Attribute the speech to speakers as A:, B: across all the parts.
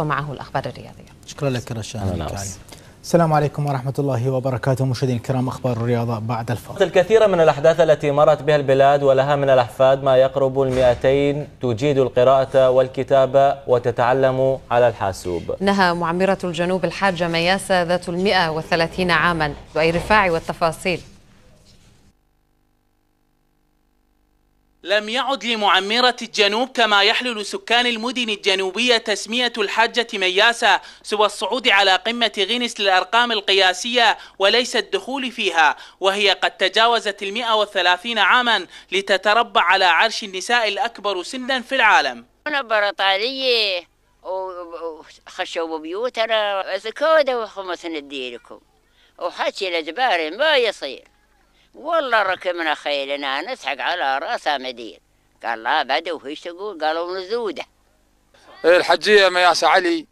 A: ومعه الأخبار الرياضية.
B: شكرا لك رشان. السلام عليكم ورحمة الله وبركاته. مشاهدينا الكرام، أخبار الرياضة بعد الفاصل.
C: الكثير من الأحداث التي مرت بها البلاد ولها من الأحفاد ما يقرب 200 تجيد القراءة والكتابة وتتعلم على الحاسوب.
A: نهى معمرة الجنوب الحاجة مياسة ذات 130 عاما. لؤي رفاعي والتفاصيل.
D: لم يعد لمعمرة الجنوب كما يحلل سكان المدن الجنوبية تسمية الحاجة مياسة سوى الصعود على قمة غينيس للأرقام القياسية وليس الدخول فيها، وهي قد تجاوزت 130 عاما لتتربع على عرش النساء الأكبر سنا في العالم.
E: أنا برطالية وخشوا بيوتنا زكودة وخمس نديلكم وحكي لجباري ما يصير. والله ركبنا خيلنا نسحق على راسها مدير. قال لا بدو ايش تقول؟ قالوا نزوده.
F: الحجية مياسة علي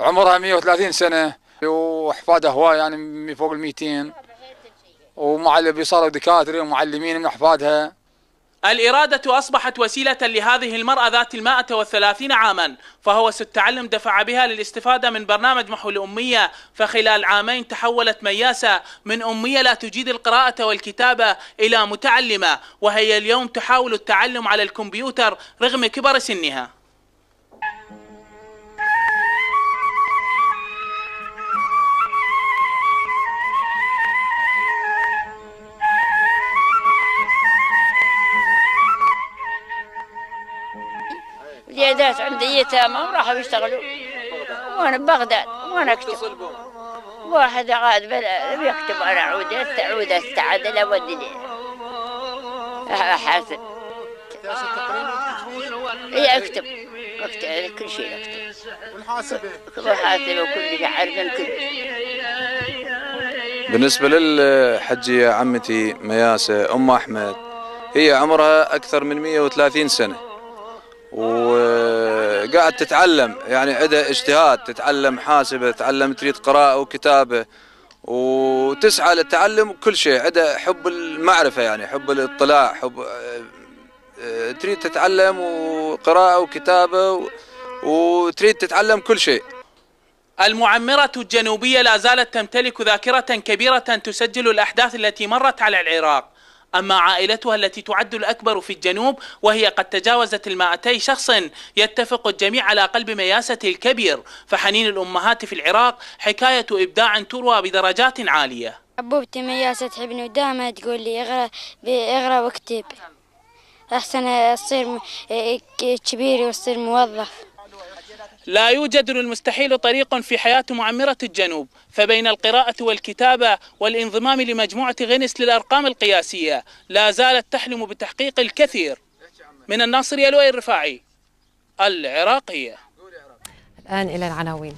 F: عمرها 130 سنة واحفادها هواي يعني فوق ال 200 ومع اللي صاروا دكاترة ومعلمين من احفادها.
D: الإرادة أصبحت وسيلة لهذه المرأة ذات 130 عاما، فهوس التعلم دفع بها للاستفادة من برنامج محو الأمية، فخلال عامين تحولت مياسة من أمية لا تجيد القراءة والكتابة إلى متعلمة، وهي اليوم تحاول التعلم على الكمبيوتر رغم كبر سنها.
E: زيادات عندي يتامى وراحوا يشتغلوا وانا ببغداد وانا اكتب. واحد قاعد بيكتب انا عودة تعدل اودي حاسب. اي اكتب كل شيء اكتب. والحاسبه وكل شيء عارف الكل.
G: بالنسبة للحجية عمتي مياسة أم أحمد، هي عمرها أكثر من 130 سنة وقاعد تتعلم، يعني عندها اجتهاد، تتعلم حاسبة، تتعلم تريد قراءة وكتابة وتسعى للتعلم وكل شيء. عندها حب المعرفة، يعني حب الاطلاع، حب تريد تتعلم وقراءة وكتابة وتريد تتعلم كل شيء.
D: المعمرة الجنوبية لا زالت تمتلك ذاكرة كبيرة تسجل الأحداث التي مرت على العراق. أما عائلتها التي تعد الأكبر في الجنوب وهي قد تجاوزت 200 شخص، يتفق الجميع على قلب مياسة الكبير، فحنين الأمهات في العراق حكاية إبداع تروى بدرجات عالية.
H: حبوبتي مياسة تحبني ودائما تقول لي اقرأ واكتب أحسن أصير كبير وأصير موظف.
D: لا يوجد للمستحيل طريق في حياة معمرة الجنوب، فبين القراءة والكتابة والانضمام لمجموعة غينيس للأرقام القياسية لا زالت تحلم بتحقيق الكثير. من الناصرية لؤي الرفاعي، العراقية.
A: الآن إلى العناوين.